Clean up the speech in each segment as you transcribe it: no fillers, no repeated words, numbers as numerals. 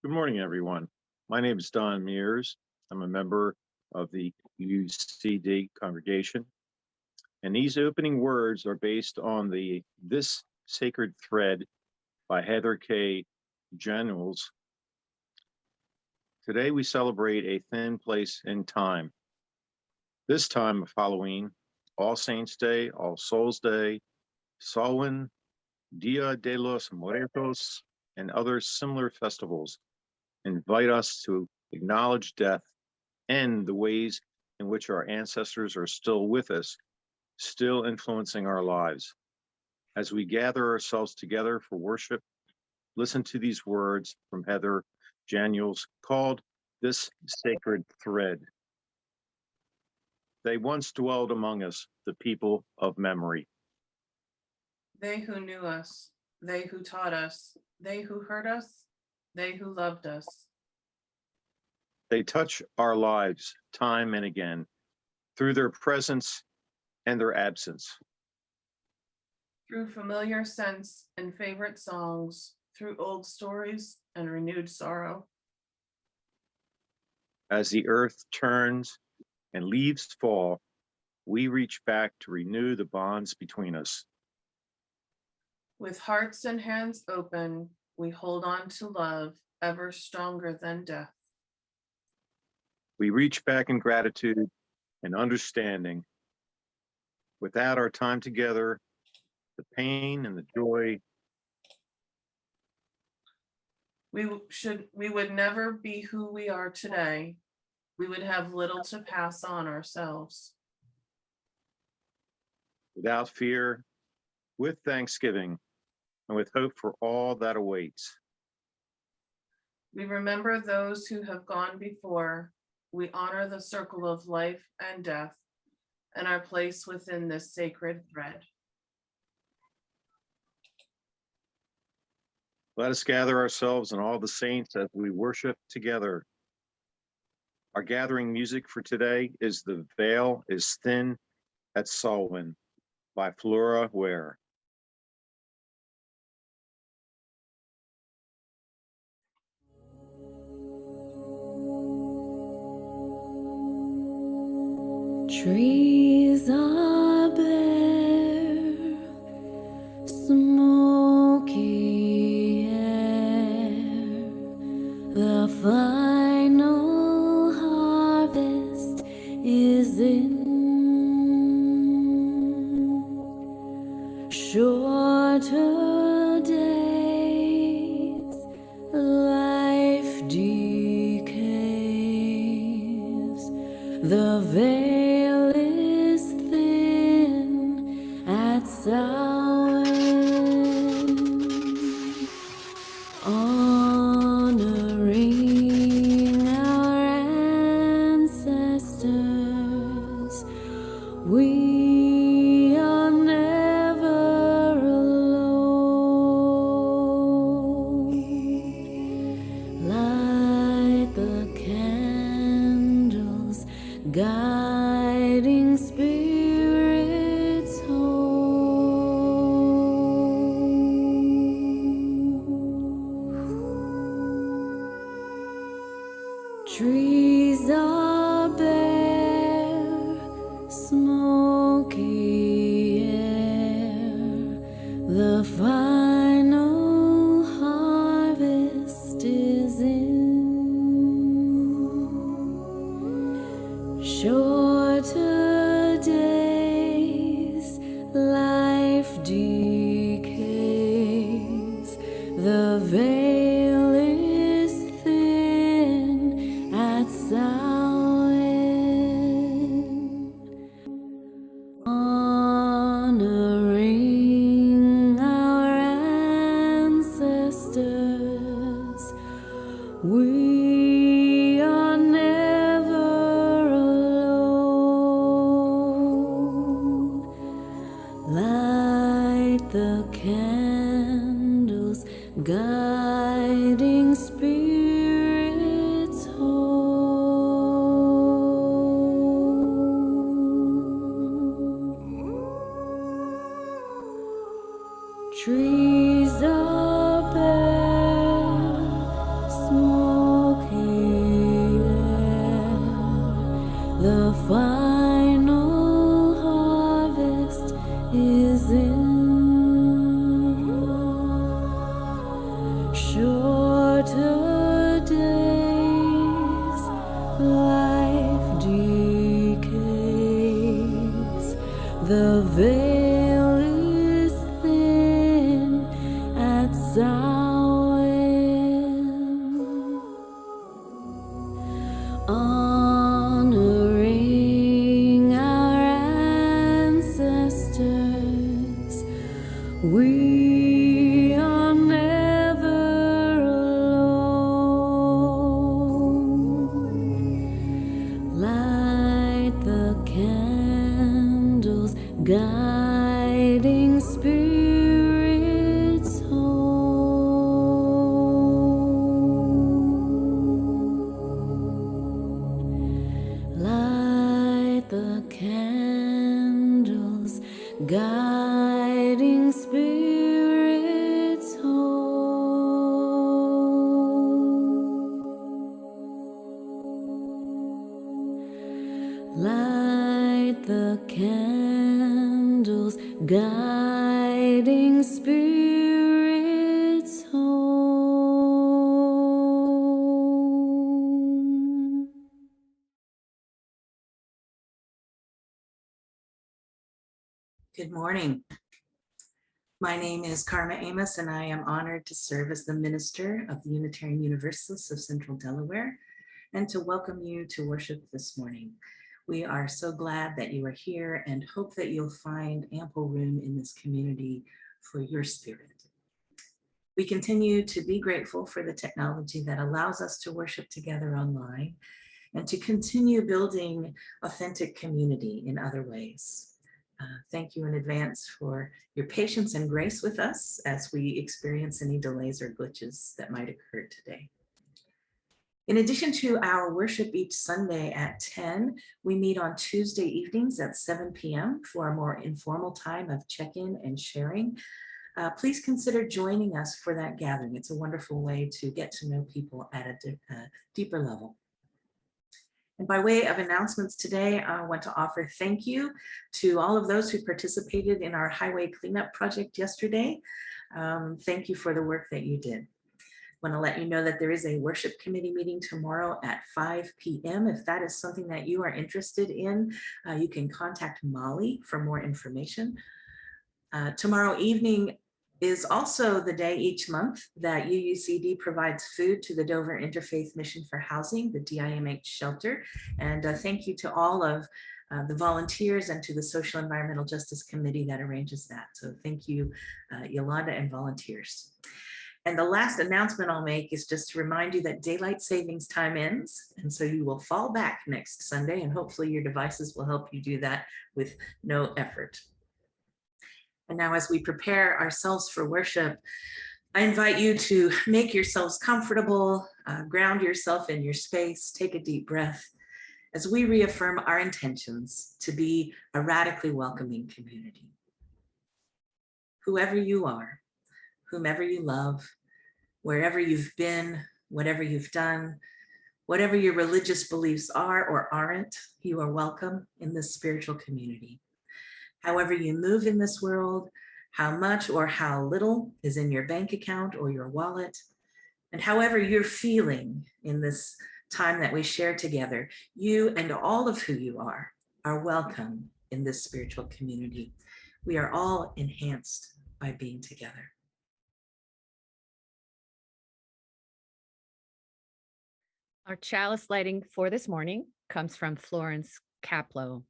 Good morning, everyone. My name is Don Mears. I'm a member of the UUCD congregation, and these opening words are based on the This Sacred Thread by Heather K. Januels. Today we celebrate a thin place in time. This time of Halloween, All Saints Day, All Souls Day, Samhain, Dia de los Muertos, and other similar festivals invite us to acknowledge death and the ways in which our ancestors are still with us, still influencing our lives. As we gather ourselves together for worship, listen to these words from Heather Januels called This Sacred Thread. They once dwelled among us, the people of memory. They who knew us, they who taught us, they who heard us, they who loved us. They touch our lives time and again through their presence and their absence. Through familiar scents and favorite songs, through old stories and renewed sorrow. As the earth turns and leaves fall, we reach back to renew the bonds between us. With hearts and hands open, we hold on to love ever stronger than death. We reach back in gratitude and understanding. Without our time together, the pain and the joy, we would never be who we are today. We would have little to pass on ourselves. without fear, with thanksgiving, and with hope for all that awaits. We remember those who have gone before. We honor the circle of life and death and our place within this sacred thread. Let us gather ourselves and all the saints as we worship together. Our gathering music for today is The Veil is Thin at Samhain by Flora Ware. Trees are bare, smoky air, the final harvest is in. Shorter days, life decays, the veil is thin at Samhain, honoring our ancestors. We are never alone. Light the candles, guiding spirits home. Trees are bare, smoky air, the final harvest is in. Shorter days, life decays, the veil is thin at Samhain, honoring our ancestors. We are never alone. Light the candles, guiding spirits home. Trees are bare, small shorter days, life decays, the veil is thin at Samhain, honoring our ancestors. We are never alone. Light the candles, guiding spirits home. Light the candles, guiding spirits home. Light the candles, guiding spirits home. Good morning. My name is Karma Amos, and I am honored to serve as the minister of the Unitarian Universalists of Central Delaware and to welcome you to worship this morning. We are so glad that you are here and hope that you'll find ample room in this community for your spirit. We continue to be grateful for the technology that allows us to worship together online and to continue building authentic community in other ways. Thank you in advance for your patience and grace with us as we experience any delays or glitches that might occur today. In addition to our worship each Sunday at 10, we meet on Tuesday evenings at 7 p.m. for a more informal time of check-in and sharing. Please consider joining us for that gathering. It's a wonderful way to get to know people at a deeper level. And by way of announcements today, I want to offer thank you to all of those who participated in our highway cleanup project yesterday. Thank you for the work that you did. I want to let you know that there is a worship committee meeting tomorrow at 5 p.m. If that is something that you are interested in, you can contact Molly for more information. Tomorrow evening is also the day each month that UUCD provides food to the Dover Interfaith Mission for Housing, the DIMH shelter. And thank you to all of the volunteers and to the Social Environmental Justice Committee that arranges that. So thank you, Yolanda and volunteers. And the last announcement I'll make is just to remind you that daylight savings time ends. And so you will fall back next Sunday, and hopefully your devices will help you do that with no effort. And now as we prepare ourselves for worship, I invite you to make yourselves comfortable, ground yourself in your space, take a deep breath as we reaffirm our intentions to be a radically welcoming community. Whoever you are, whomever you love, wherever you've been, whatever you've done, whatever your religious beliefs are or aren't, you are welcome in this spiritual community. However you move in this world, how much or how little is in your bank account or your wallet, and however you're feeling in this time that we share together, you and all of who you are welcome in this spiritual community. We are all enhanced by being together. Our chalice lighting for this morning comes from Florence Caplow.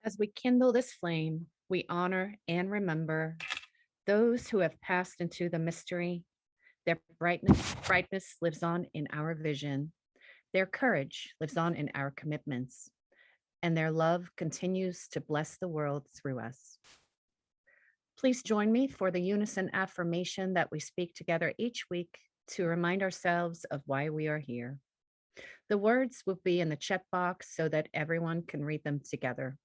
As we kindle this flame, we honor and remember those who have passed into the mystery. Their brightness lives on in our vision. Their courage lives on in our commitments, and their love continues to bless the world through us. Please join me for the Unison Affirmation that we speak together each week to remind ourselves of why we are here. The words will be in the chat box so that everyone can read them together.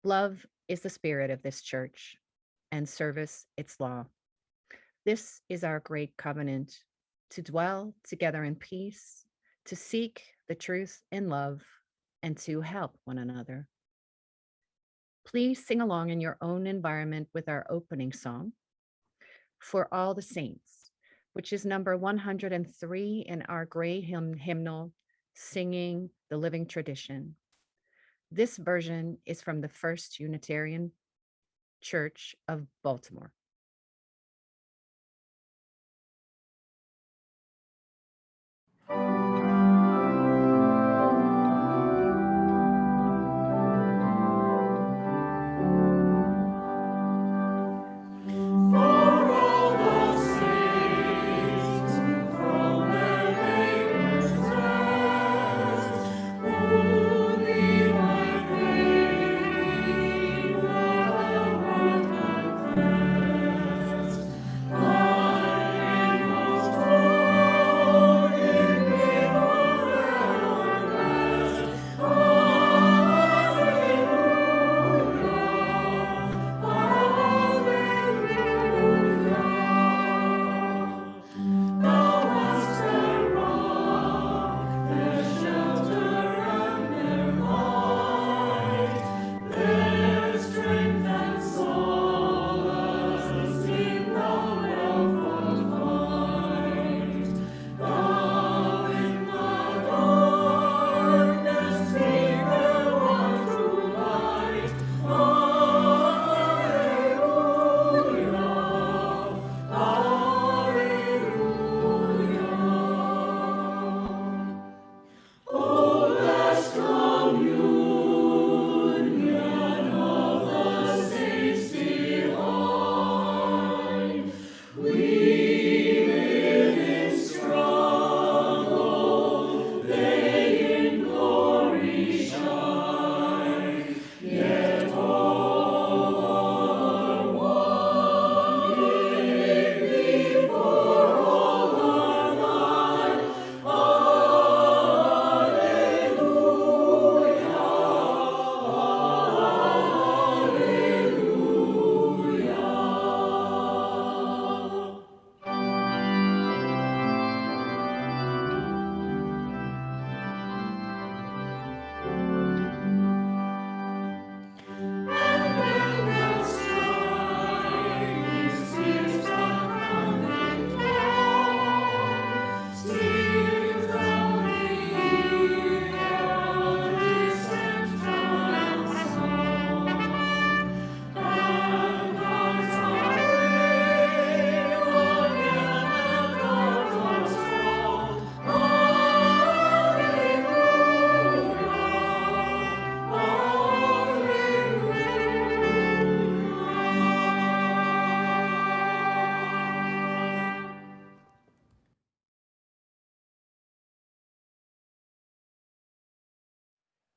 Love is the spirit of this church, and service its law. This is our great covenant, to dwell together in peace, to seek the truth in love, and to help one another. Please sing along in your own environment with our opening song, For All the Saints, which is number 103 in our gray hymnal, Singing the Living Tradition. This version is from the First Unitarian Church of Baltimore.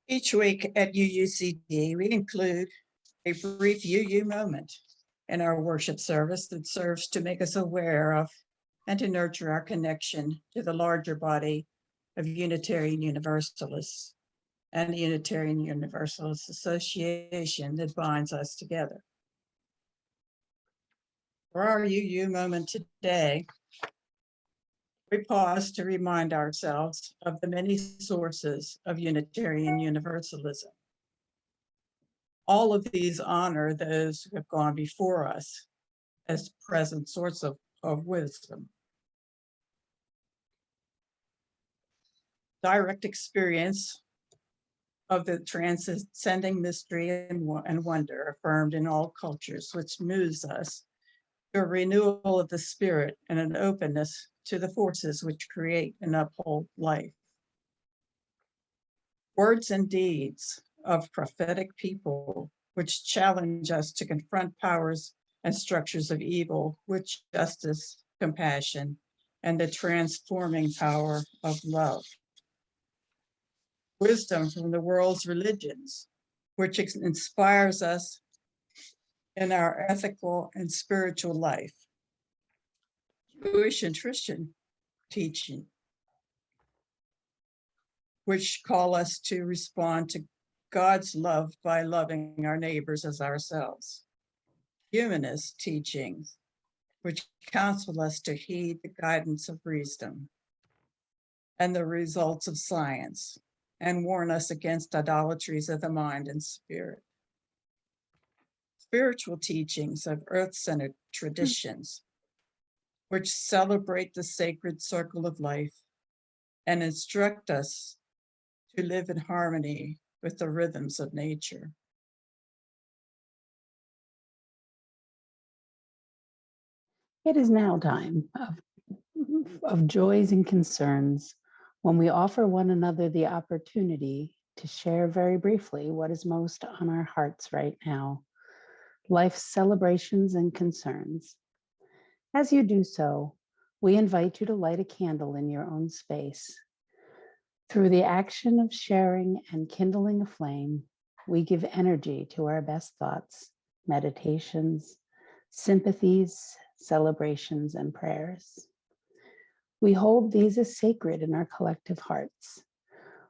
Each week at UUCD, we include a brief UU moment in our worship service that serves to make us aware of and to nurture our connection to the larger body of Unitarian Universalists and the Unitarian Universalist Association that binds us together. For our UU moment today, we pause to remind ourselves of the many sources of Unitarian Universalism. All of these honor those who have gone before us as present source of wisdom. Direct experience of the transcending mystery and wonder affirmed in all cultures, which moves us to a renewal of the spirit and an openness to the forces which create and uphold life. Words and deeds of prophetic people which challenge us to confront powers and structures of evil with justice, compassion, and the transforming power of love. Wisdom from the world's religions, which inspires us in our ethical and spiritual life. Jewish and Christian teaching, which call us to respond to God's love by loving our neighbors as ourselves. Humanist teachings, which counsel us to heed the guidance of wisdom and the results of science, and warn us against idolatries of the mind and spirit. Spiritual teachings of earth-centered traditions, which celebrate the sacred circle of life and instruct us to live in harmony with the rhythms of nature. It is now time of joys and concerns when we offer one another the opportunity to share very briefly what is most on our hearts right now, life's celebrations and concerns. As you do so, we invite you to light a candle in your own space. Through the action of sharing and kindling a flame, we give energy to our best thoughts, meditations, sympathies, celebrations, and prayers. We hold these as sacred in our collective hearts.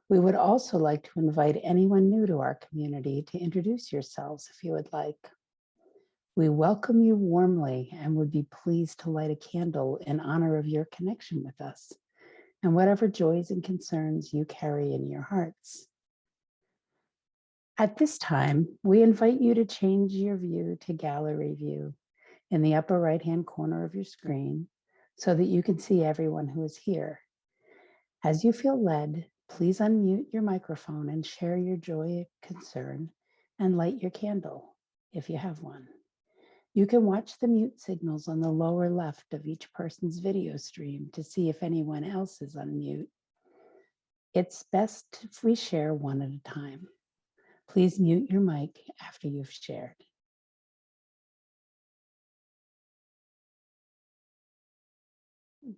We would also like to invite anyone new to our community to introduce yourselves if you would like. We welcome you warmly and would be pleased to light a candle in honor of your connection with us and whatever joys and concerns you carry in your hearts. At this time, we invite you to change your view to gallery view in the upper right-hand corner of your screen so that you can see everyone who is here. As you feel led, please unmute your microphone and share your joy, concern, and light your candle if you have one. You can watch the mute signals on the lower left of each person's video stream to see if anyone else is on mute. It's best if we share one at a time. Please mute your mic after you've shared.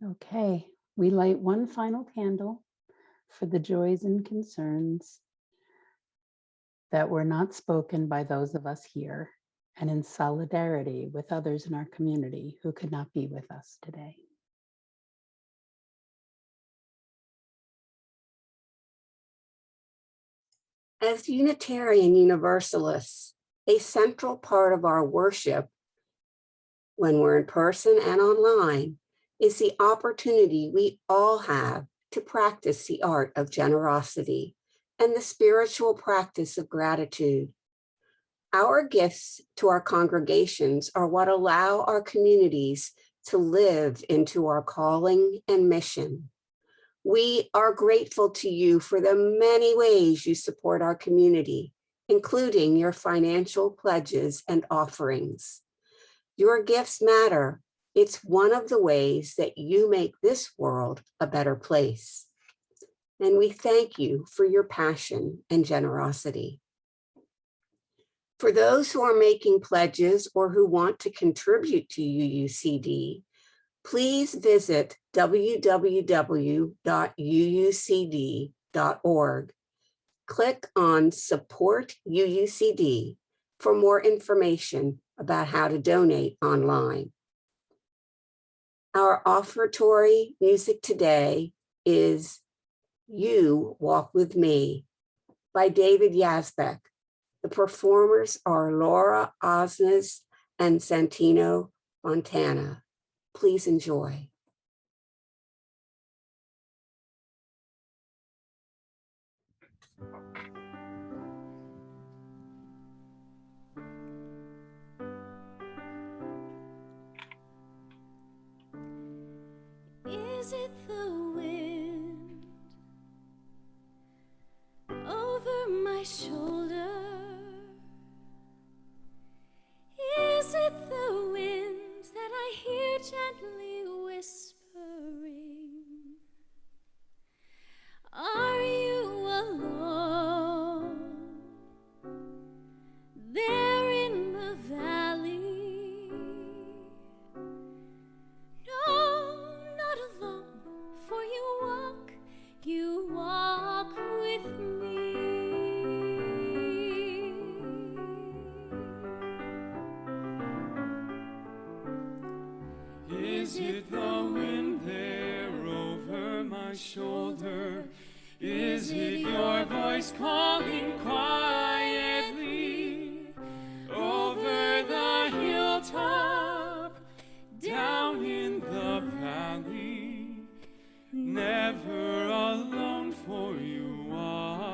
Okay, we light one final candle for the joys and concerns that were not spoken by those of us here, and in solidarity with others in our community who could not be with us today. As Unitarian Universalists, a central part of our worship, when we're in person and online, is the opportunity we all have to practice the art of generosity and the spiritual practice of gratitude. Our gifts to our congregations are what allow our communities to live into our calling and mission. We are grateful to you for the many ways you support our community, including your financial pledges and offerings. Your gifts matter. It's one of the ways that you make this world a better place. And we thank you for your passion and generosity. For those who are making pledges or who want to contribute to UUCD, please visit www.uucd.org. Click on Support UUCD for more information about how to donate online. Our offertory music today is You Walk With Me by David Yazbek. The performers are Laura Osnes and Santino Fontana. Please enjoy. Is it the wind over my shoulder? Is it the wind that I hear gently whispering? Are you alone there in the valley? No, not alone, for you walk with me. Is it the wind there over my shoulder? Is it your voice calling quietly over the hilltop, down in the valley? Never alone, for you walk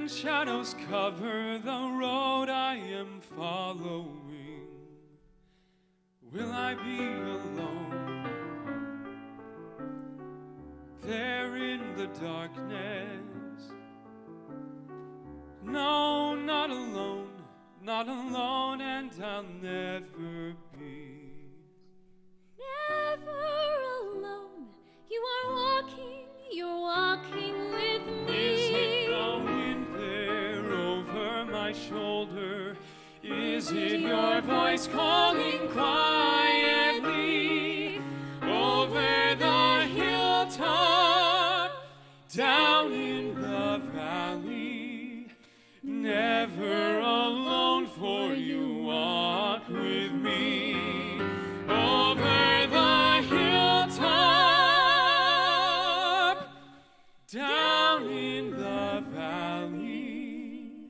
when shadows cover the road I am following, will I be alone there in the darkness? No, not alone, not alone, and I'll never be. Never alone. You're walking with me. Is it the wind there over my shoulder? Is it your voice calling quietly over the hilltop, down in the valley? Never alone, for you walk with me over the hilltop, down in the valley.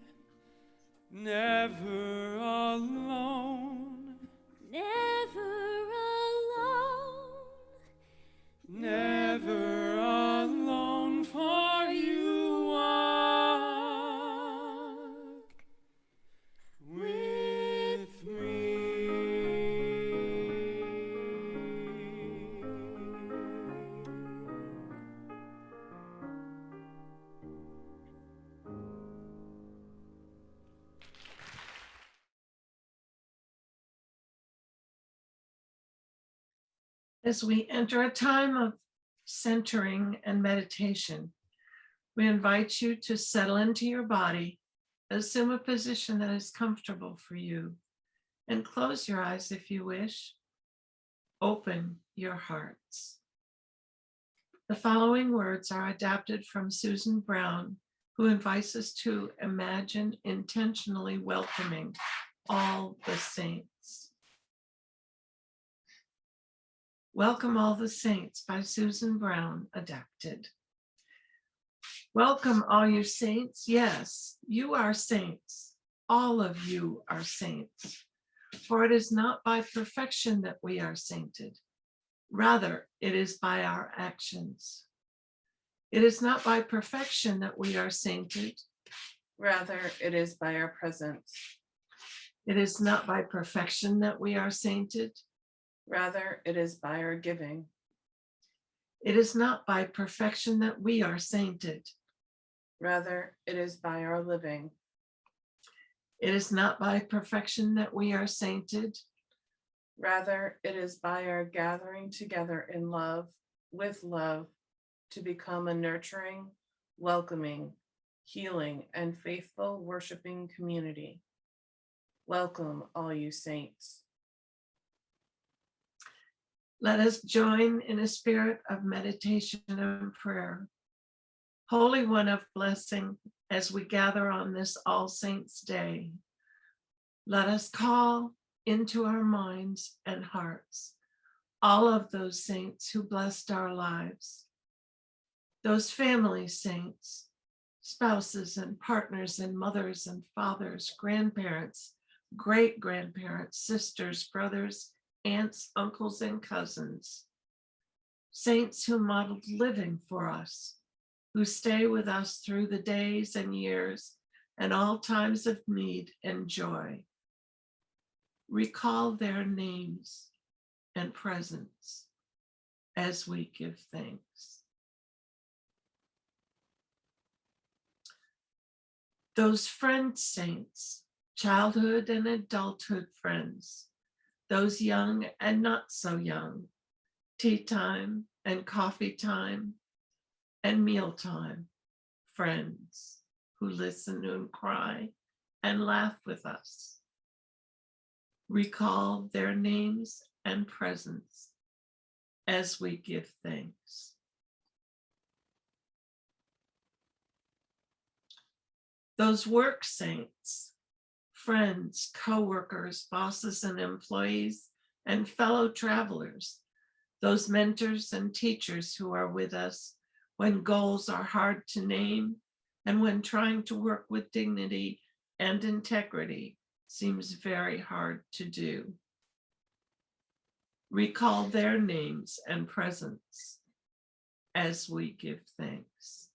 Never alone, Never alone. never alone, for you walk with me. As we enter a time of centering and meditation, we invite you to settle into your body, assume a position that is comfortable for you, and close your eyes if you wish. Open your hearts. The following words are adapted from Susan Brown, who invites us to imagine intentionally welcoming all the saints. Welcome All the Saints by Susan Brown, adapted. Welcome all you saints. Yes, you are saints. All of you are saints. For it is not by perfection that we are sainted. Rather, it is by our actions. It is not by perfection that we are sainted. Rather, it is by our presence. It is not by perfection that we are sainted. Rather, it is by our giving. It is not by perfection that we are sainted. Rather, it is by our living. It is not by perfection that we are sainted. Rather, it is by our gathering together in love, with love, to become a nurturing, welcoming, healing, and faithful worshiping community. Welcome, all you saints. Let us join in a spirit of meditation and prayer. Holy One of blessing, as we gather on this All Saints' Day, let us call into our minds and hearts all of those saints who blessed our lives, those family saints, spouses and partners and mothers and fathers, grandparents, great-grandparents, sisters, brothers, aunts, uncles, and cousins, saints who modeled living for us, who stay with us through the days and years and all times of need and joy. Recall their names and presence as we give thanks. Those friend saints, childhood and adulthood friends, those young and not so young, tea time and coffee time and mealtime friends who listen and cry and laugh with us. Recall their names and presence as we give thanks. Those work saints, friends, co-workers, bosses and employees, and fellow travelers, those mentors and teachers who are with us when goals are hard to name and when trying to work with dignity and integrity seems very hard to do. Recall their names and presence as we give thanks.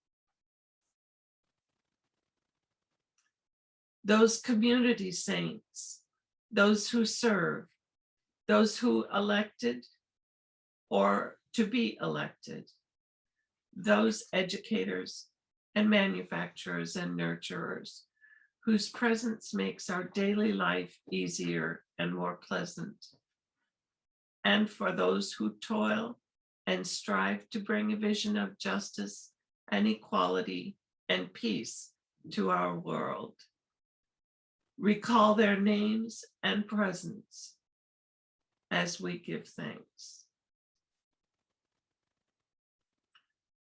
those community saints, those who serve, those who elected or to be elected, those educators and manufacturers and nurturers whose presence makes our daily life easier and more pleasant. And for those who toil and strive to bring a vision of justice and equality and peace to our world. Recall their names and presence as we give thanks.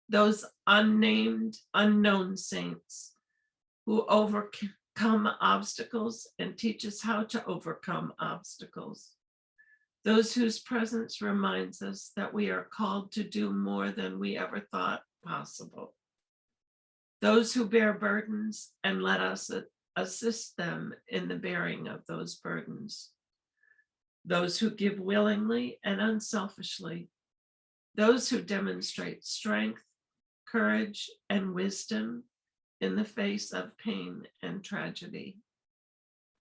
Those unnamed, unknown saints who overcome obstacles and teach us how to overcome obstacles. Those whose presence reminds us that we are called to do more than we ever thought possible. Those who bear burdens and let us assist them in the bearing of those burdens. Those who give willingly and unselfishly. Those who demonstrate strength, courage, and wisdom in the face of pain and tragedy.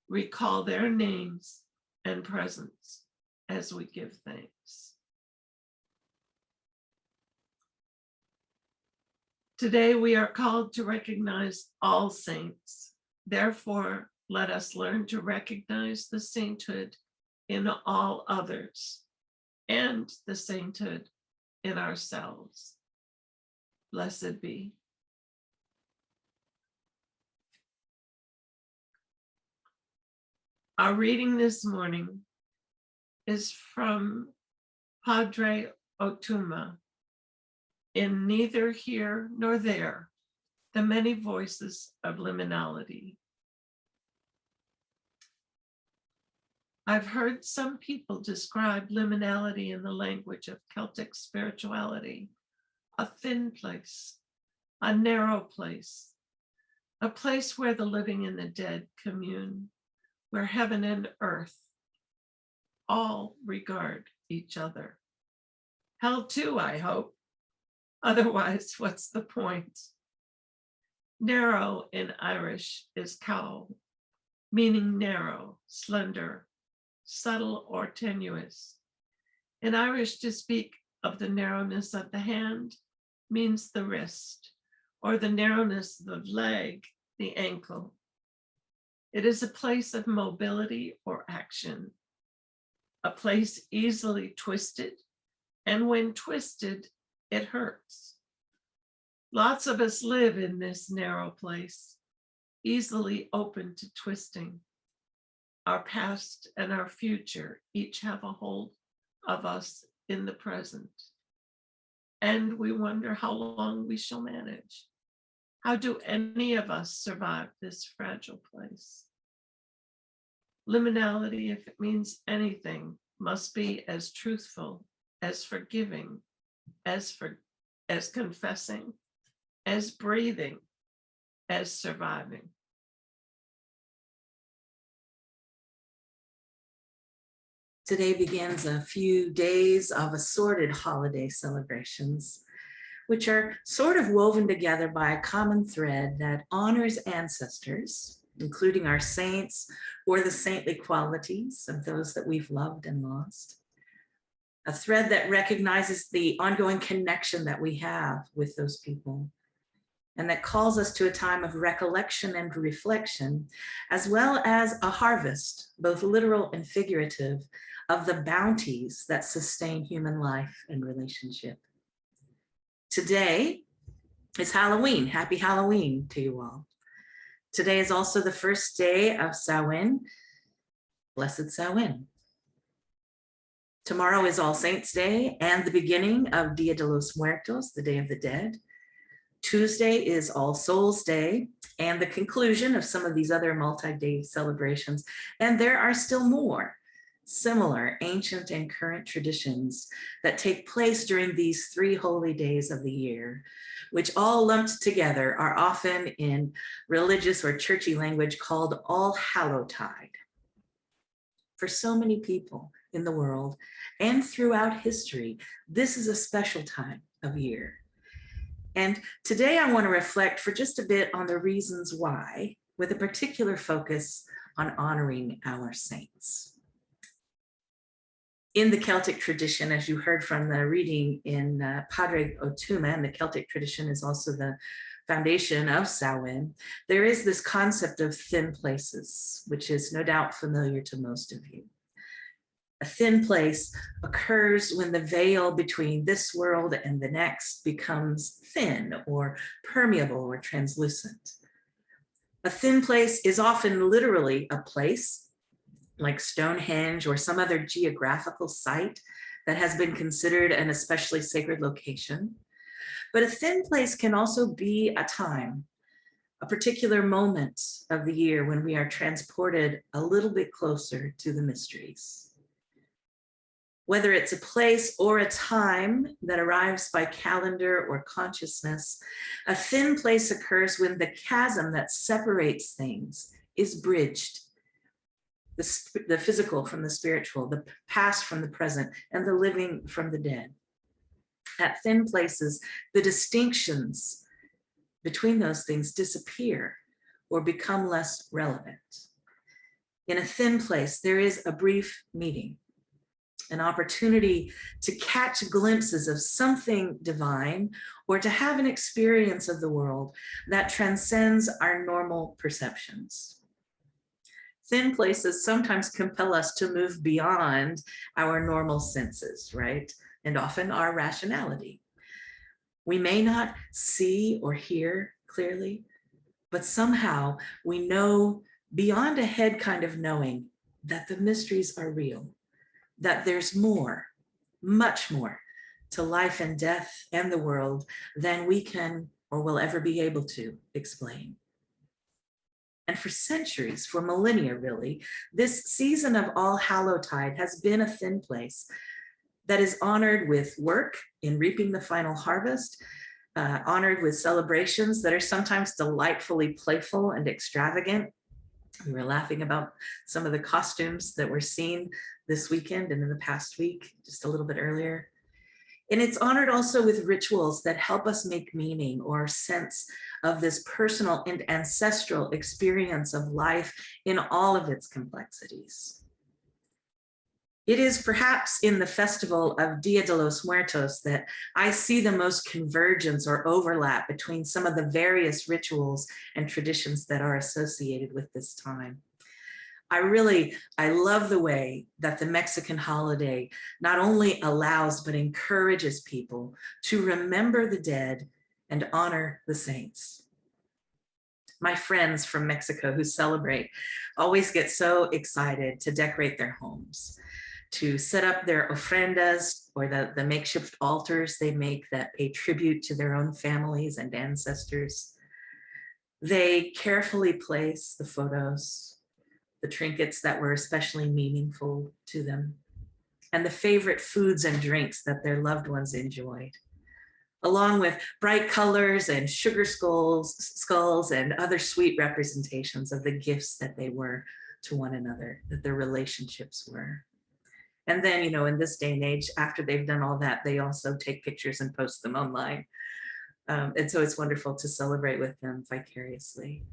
Recall their names and presence as we give thanks. Today we are called to recognize all saints. Therefore, let us learn to recognize the sainthood in all others and the sainthood in ourselves. Blessed be. Our reading this morning is from Padre Otuma in Neither Here Nor There, the Many Voices of Liminality. I've heard some people describe liminality in the language of Celtic spirituality, a thin place, a narrow place, a place where the living and the dead commune, where heaven and earth all regard each other. Hell too, I hope. Otherwise, what's the point? Narrow in Irish is cow, meaning narrow, slender, subtle, or tenuous. In Irish, to speak of the narrowness of the hand means the wrist, or the narrowness of the leg, the ankle. It is a place of mobility or action, a place easily twisted, and when twisted, it hurts. Lots of us live in this narrow place, easily open to twisting. Our past and our future each have a hold of us in the present. And we wonder how long we shall manage. How do any of us survive this fragile place? Liminality, if it means anything, must be as truthful, as forgiving, as confessing, as breathing, as surviving. Today begins a few days of assorted holiday celebrations, which are sort of woven together by a common thread that honors ancestors, including our saints or the saintly qualities of those that we've loved and lost. A thread that recognizes the ongoing connection that we have with those people, and that calls us to a time of recollection and reflection, as well as a harvest, both literal and figurative, of the bounties that sustain human life and relationship. Today is Halloween. Happy Halloween to you all. Today is also the first day of Samhain. Blessed Samhain. Tomorrow is All Saints' Day and the beginning of Dia de los Muertos, the Day of the Dead. Tuesday is All Souls' Day and the conclusion of some of these other multi-day celebrations. And there are still more similar ancient and current traditions that take place during these 3 holy days of the year, which all lumped together are often in religious or churchy language called All Hallowtide. For so many people in the world and throughout history, this is a special time of year. And today I want to reflect for just a bit on the reasons why with a particular focus on honoring our saints. In the Celtic tradition, as you heard from the reading in Padre Otuma, and the Celtic tradition is also the foundation of Samhain, there is this concept of thin places, which is no doubt familiar to most of you. A thin place occurs when the veil between this world and the next becomes thin or permeable or translucent. A thin place is often literally a place like Stonehenge or some other geographical site that has been considered an especially sacred location. But a thin place can also be a time, a particular moment of the year when we are transported a little bit closer to the mysteries. Whether it's a place or a time that arrives by calendar or consciousness, a thin place occurs when the chasm that separates things is bridged. The physical from the spiritual, the past from the present, and the living from the dead. At thin places, the distinctions between those things disappear or become less relevant. In a thin place, there is a brief meeting, an opportunity to catch glimpses of something divine or to have an experience of the world that transcends our normal perceptions. Thin places sometimes compel us to move beyond our normal senses, right? And often our rationality. We may not see or hear clearly, but somehow we know beyond a head kind of knowing that the mysteries are real, that there's more, much more to life and death and the world than we can or will ever be able to explain. And for centuries, for millennia really, this season of All Hallowtide has been a thin place that is honored with work in reaping the final harvest, honored with celebrations that are sometimes delightfully playful and extravagant. We were laughing about some of the costumes that were seen this weekend and in the past week, just a little bit earlier. And it's honored also with rituals that help us make meaning or sense of this personal and ancestral experience of life in all of its complexities. It is perhaps in the festival of Dia de los Muertos that I see the most convergence or overlap between some of the various rituals and traditions that are associated with this time. I love the way that the Mexican holiday not only allows, but encourages people to remember the dead and honor the saints. My friends from Mexico who celebrate always get so excited to decorate their homes, to set up their ofrendas or the makeshift altars they make that pay tribute to their own families and ancestors. They carefully place the photos, the trinkets that were especially meaningful to them, and the favorite foods and drinks that their loved ones enjoyed, along with bright colors and sugar skulls and other sweet representations of the gifts that they were to one another, that their relationships were. And then, you know, in this day and age, after they've done all that, they also take pictures and post them online. And so it's wonderful to celebrate with them vicariously.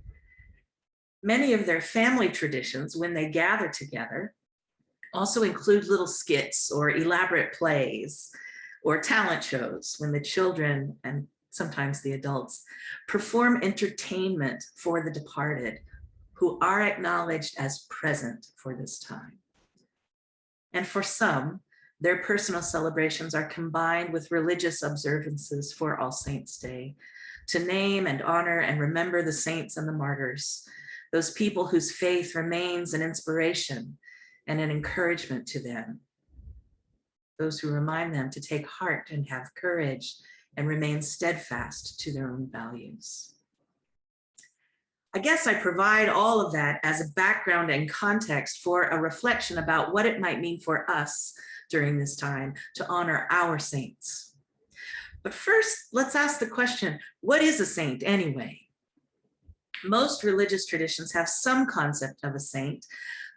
Many of their family traditions, when they gather together, also include little skits or elaborate plays or talent shows when the children and sometimes the adults perform entertainment for the departed who are acknowledged as present for this time. And for some, their personal celebrations are combined with religious observances for All Saints' Day to name and honor and remember the saints and the martyrs, those people whose faith remains an inspiration and an encouragement to them, those who remind them to take heart and have courage and remain steadfast to their own values. I guess I provide all of that as a background and context for a reflection about what it might mean for us during this time to honor our saints. But first, let's ask the question, what is a saint anyway? Most religious traditions have some concept of a saint,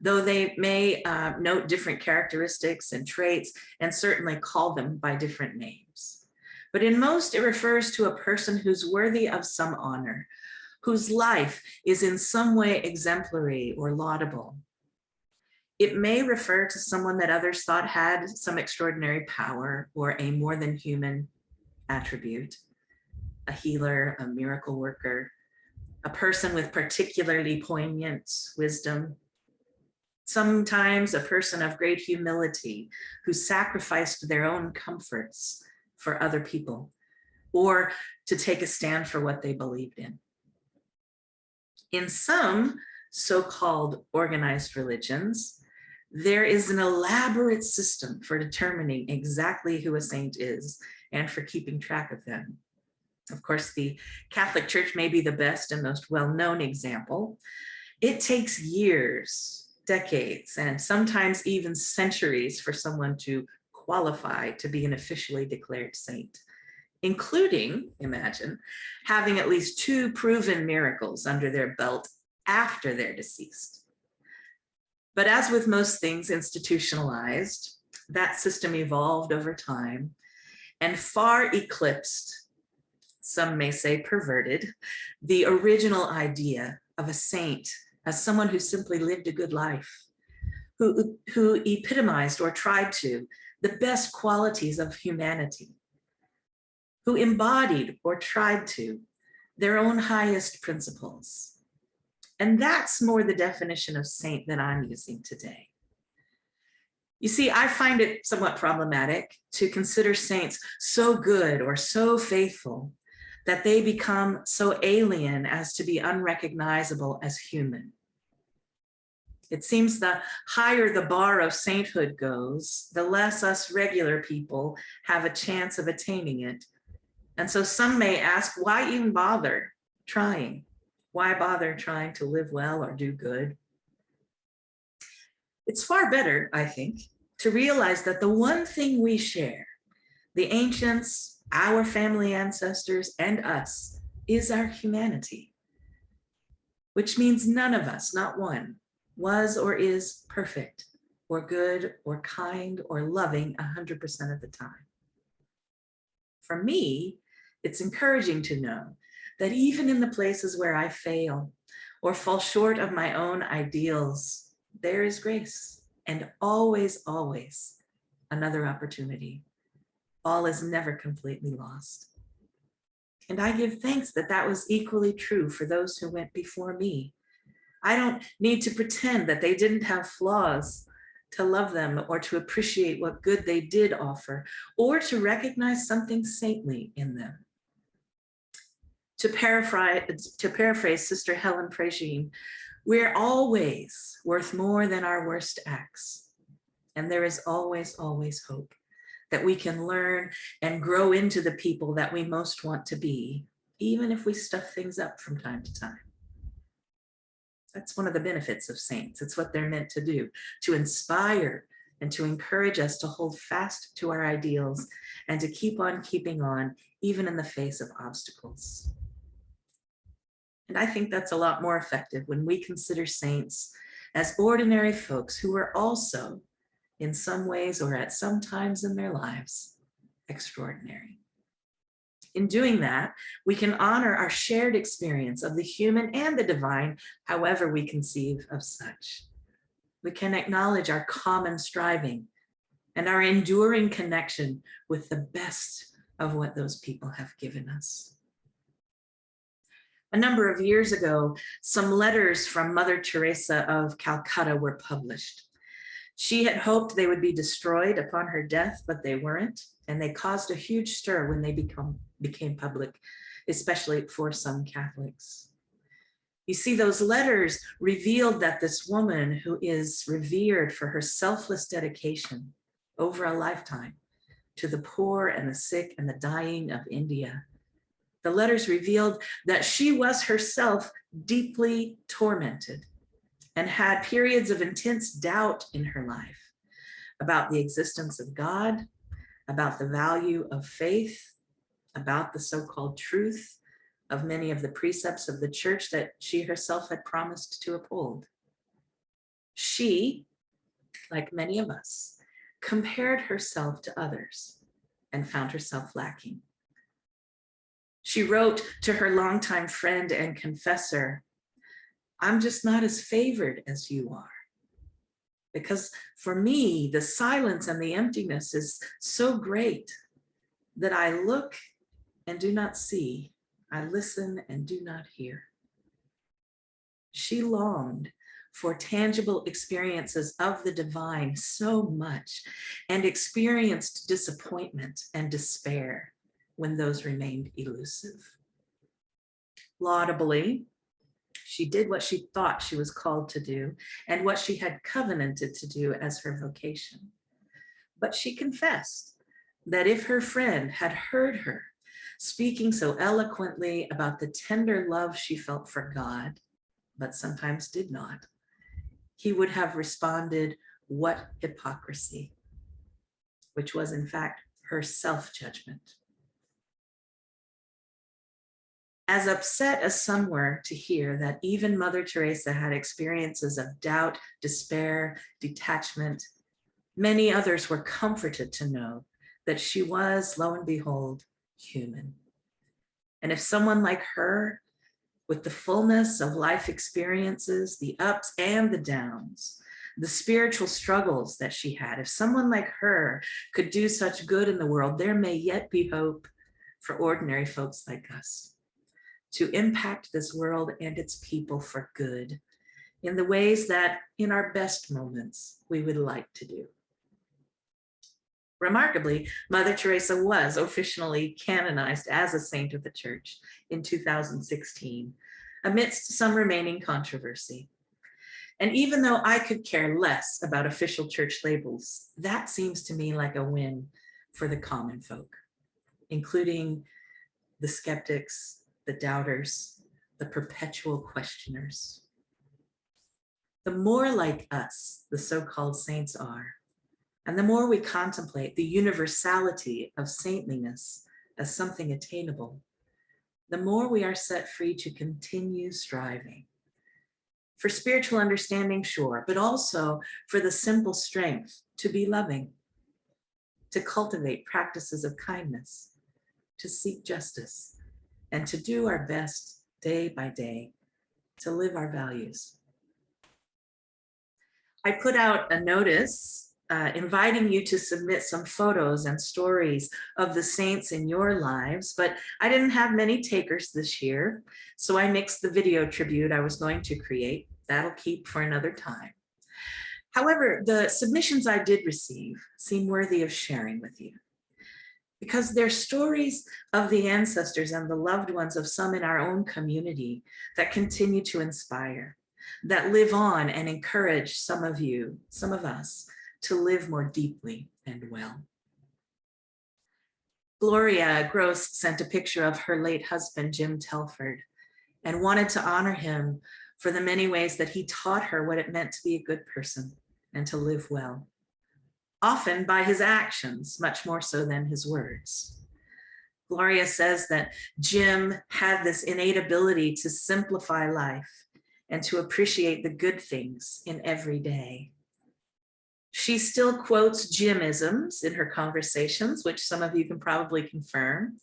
though they may note different characteristics and traits and certainly call them by different names. But in most, it refers to a person who's worthy of some honor, whose life is in some way exemplary or laudable. It may refer to someone that others thought had some extraordinary power or a more than human attribute, a healer, a miracle worker, a person with particularly poignant wisdom, sometimes a person of great humility who sacrificed their own comforts for other people or to take a stand for what they believed in. In some so-called organized religions, there is an elaborate system for determining exactly who a saint is and for keeping track of them. Of course, the Catholic Church may be the best and most well-known example. It takes years, decades, and sometimes even centuries for someone to qualify to be an officially declared saint, including, imagine, having at least 2 proven miracles under their belt after they're deceased. But as with most things institutionalized, that system evolved over time and far eclipsed, some may say perverted, the original idea of a saint as someone who simply lived a good life, who epitomized or tried to the best qualities of humanity, who embodied or tried to their own highest principles. And that's more the definition of saint that I'm using today. You see, I find it somewhat problematic to consider saints so good or so faithful that they become so alien as to be unrecognizable as human. It seems the higher the bar of sainthood goes, the less us regular people have a chance of attaining it. And so some may ask, why even bother trying? Why bother trying to live well or do good? It's far better, I think, to realize that the one thing we share, the ancients, our family ancestors, and us, is our humanity, which means none of us, not one, was or is perfect or good or kind or loving 100% of the time. For me, it's encouraging to know that even in the places where I fail or fall short of my own ideals, there is grace and always, always another opportunity. All is never completely lost. And I give thanks that that was equally true for those who went before me. I don't need to pretend that they didn't have flaws to love them or to appreciate what good they did offer or to recognize something saintly in them. To paraphrase Sister Helen Prégine, we're always worth more than our worst acts. And there is always, always hope that we can learn and grow into the people that we most want to be, even if we stuff things up from time to time. That's one of the benefits of saints. It's what they're meant to do, to inspire and to encourage us to hold fast to our ideals and to keep on keeping on, even in the face of obstacles. And I think that's a lot more effective when we consider saints as ordinary folks who are also, in some ways or at some times in their lives, extraordinary. In doing that, we can honor our shared experience of the human and the divine, however we conceive of such. We can acknowledge our common striving and our enduring connection with the best of what those people have given us. A number of years ago, some letters from Mother Teresa of Calcutta were published. She had hoped they would be destroyed upon her death, but they weren't, and they caused a huge stir when they became public, especially for some Catholics. You see, those letters revealed that this woman who is revered for her selfless dedication over a lifetime to the poor and the sick and the dying of India, the letters revealed that she was herself deeply tormented and had periods of intense doubt in her life about the existence of God, about the value of faith, about the so-called truth of many of the precepts of the church that she herself had promised to uphold. She, like many of us, compared herself to others and found herself lacking. She wrote to her longtime friend and confessor, "I'm just not as favored as you are. Because for me, the silence and the emptiness is so great that I look and do not see. I listen and do not hear." She longed for tangible experiences of the divine so much and experienced disappointment and despair when those remained elusive. Laudably, she did what she thought she was called to do and what she had covenanted to do as her vocation. But she confessed that if her friend had heard her speaking so eloquently about the tender love she felt for God, but sometimes did not, he would have responded, "What hypocrisy," which was in fact her self-judgment. As upset as some were to hear that even Mother Teresa had experiences of doubt, despair, detachment, many others were comforted to know that she was, lo and behold, human. And if someone like her, with the fullness of life experiences, the ups and the downs, the spiritual struggles that she had, if someone like her could do such good in the world, there may yet be hope for ordinary folks like us to impact this world and its people for good in the ways that in our best moments we would like to do. Remarkably, Mother Teresa was officially canonized as a saint of the church in 2016, amidst some remaining controversy. And even though I could care less about official church labels, that seems to me like a win for the common folk, including the skeptics, the doubters, the perpetual questioners. The more like us the so-called saints are, and the more we contemplate the universality of saintliness as something attainable, the more we are set free to continue striving for spiritual understanding, sure, but also for the simple strength to be loving, to cultivate practices of kindness, to seek justice, and to do our best day by day to live our values. I put out a notice inviting you to submit some photos and stories of the saints in your lives, but I didn't have many takers this year, so I mixed the video tribute I was going to create. That'll keep for another time. However, the submissions I did receive seem worthy of sharing with you, because they're stories of the ancestors and the loved ones of some in our own community that continue to inspire, that live on and encourage some of you, some of us, to live more deeply and well. Gloria Gross sent a picture of her late husband, Jim Telford, and wanted to honor him for the many ways that he taught her what it meant to be a good person and to live well, often by his actions, much more so than his words. Gloria says that Jim had this innate ability to simplify life and to appreciate the good things in every day. She still quotes Jimisms in her conversations, which some of you can probably confirm,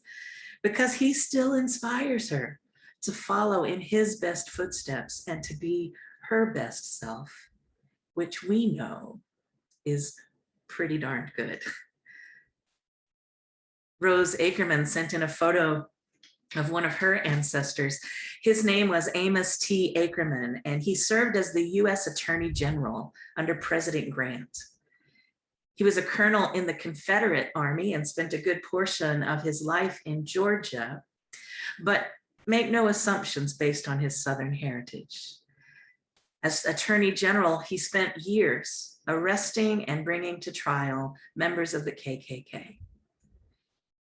because he still inspires her to follow in his best footsteps and to be her best self, which we know is pretty darn good. Rose Ackerman sent in a photo of one of her ancestors. His name was Amos T. Ackerman, and he served as the US Attorney General under President Grant. He was a colonel in the Confederate Army and spent a good portion of his life in Georgia, but make no assumptions based on his Southern heritage. As Attorney General, he spent years arresting and bringing to trial members of the KKK.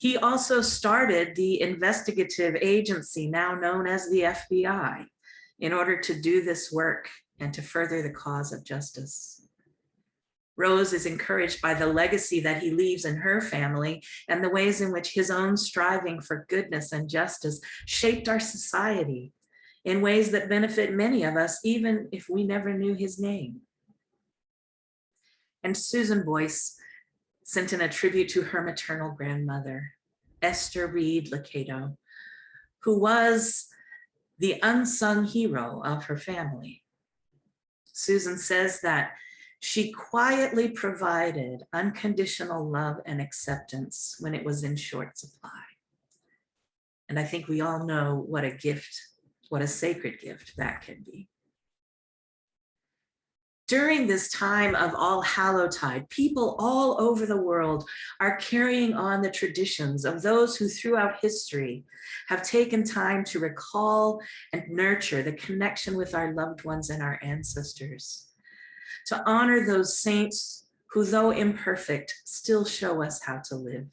He also started the investigative agency now known as the FBI in order to do this work and to further the cause of justice. Rose is encouraged by the legacy that he leaves in her family and the ways in which his own striving for goodness and justice shaped our society in ways that benefit many of us, even if we never knew his name. And Susan Boyce sent in a tribute to her maternal grandmother, Esther Reed Lacato, who was the unsung hero of her family. Susan says that she quietly provided unconditional love and acceptance when it was in short supply. And I think we all know what a gift, what a sacred gift that can be. During this time of All Hallowtide, people all over the world are carrying on the traditions of those who throughout history have taken time to recall and nurture the connection with our loved ones and our ancestors, to honor those saints who, though imperfect, still show us how to live.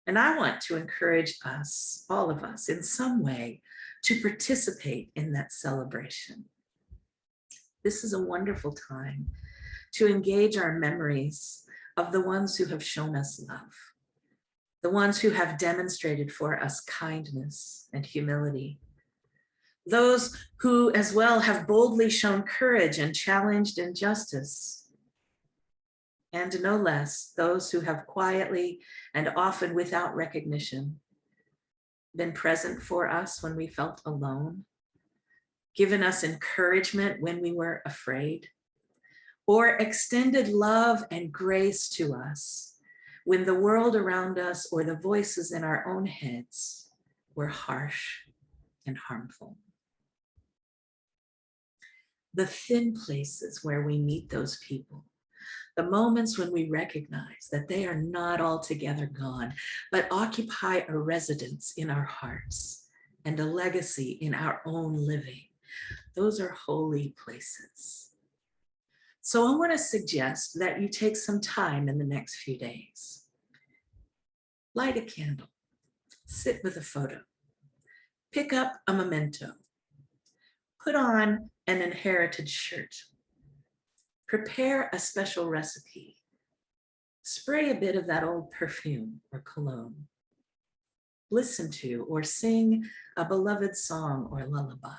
And I want to encourage us, all of us, in some way to participate in that celebration. This is a wonderful time to engage our memories of the ones who have shown us love, the ones who have demonstrated for us kindness and humility, those who as well have boldly shown courage and challenged injustice, and no less, those who have quietly and often without recognition been present for us when we felt alone, given us encouragement when we were afraid, or extended love and grace to us when the world around us or the voices in our own heads were harsh and harmful. The thin places where we meet those people, the moments when we recognize that they are not altogether gone, but occupy a residence in our hearts and a legacy in our own living. Those are holy places. So I want to suggest that you take some time in the next few days. Light a candle, sit with a photo, pick up a memento, put on an inherited shirt, prepare a special recipe, spray a bit of that old perfume or cologne, listen to or sing a beloved song or lullaby.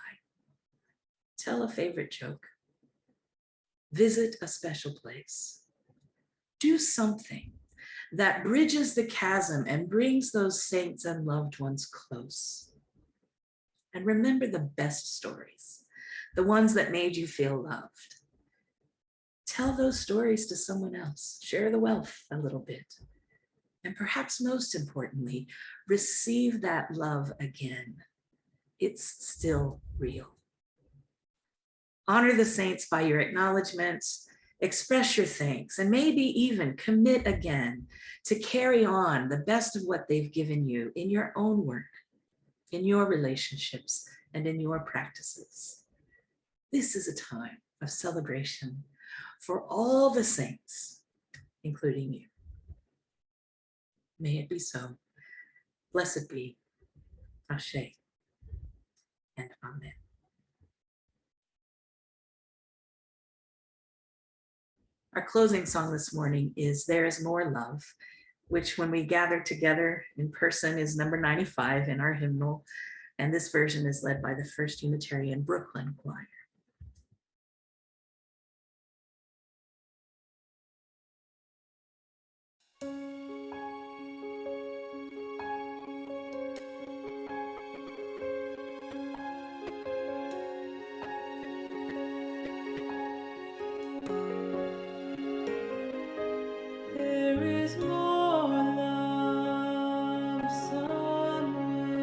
Tell a favorite joke. Visit a special place. Do something that bridges the chasm and brings those saints and loved ones close. And remember the best stories, the ones that made you feel loved. Tell those stories to someone else. Share the wealth a little bit. And perhaps most importantly, receive that love again. It's still real. Honor the saints by your acknowledgments, express your thanks, and maybe even commit again to carry on the best of what they've given you in your own work, in your relationships, and in your practices. This is a time of celebration for all the saints, including you. May it be so. Blessed be. Ashe and Amen. Our closing song this morning is There Is More Love, which when we gather together in person is number 95 in our hymnal. And this version is led by the First Unitarian Brooklyn Choir. There is more love somewhere.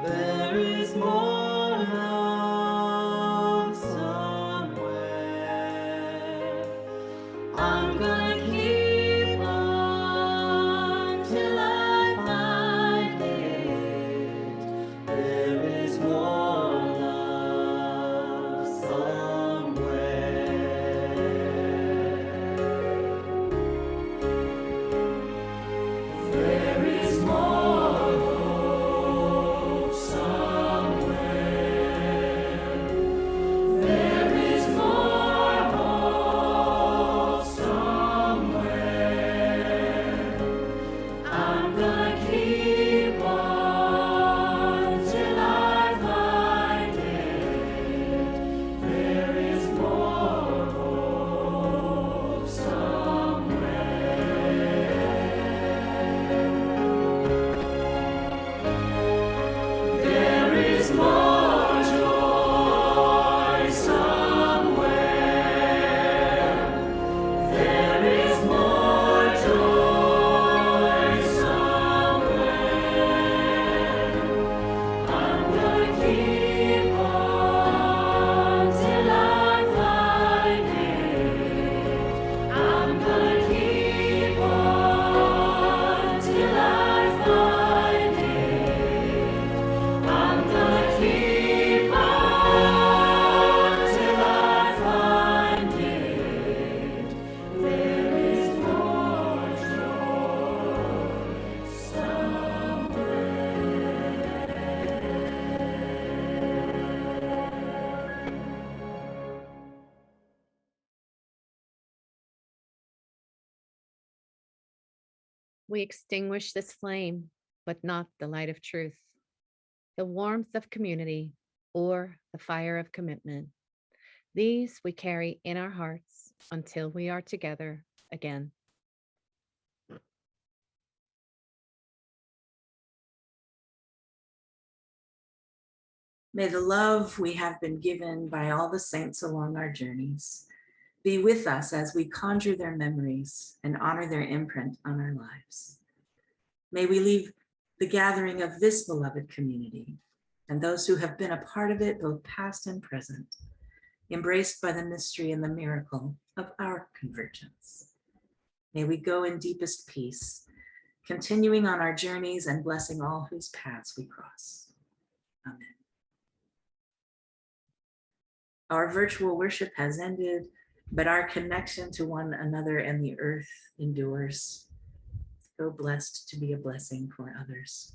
There is more love. We extinguish this flame, but not the light of truth, the warmth of community, or the fire of commitment. These we carry in our hearts until we are together again. May the love we have been given by all the saints along our journeys be with us as we conjure their memories and honor their imprint on our lives. May we leave the gathering of this beloved community and those who have been a part of it, both past and present, embraced by the mystery and the miracle of our convergence. May we go in deepest peace, continuing on our journeys and blessing all whose paths we cross. Amen. Our virtual worship has ended, but our connection to one another and the earth endures. Go blessed to be a blessing for others.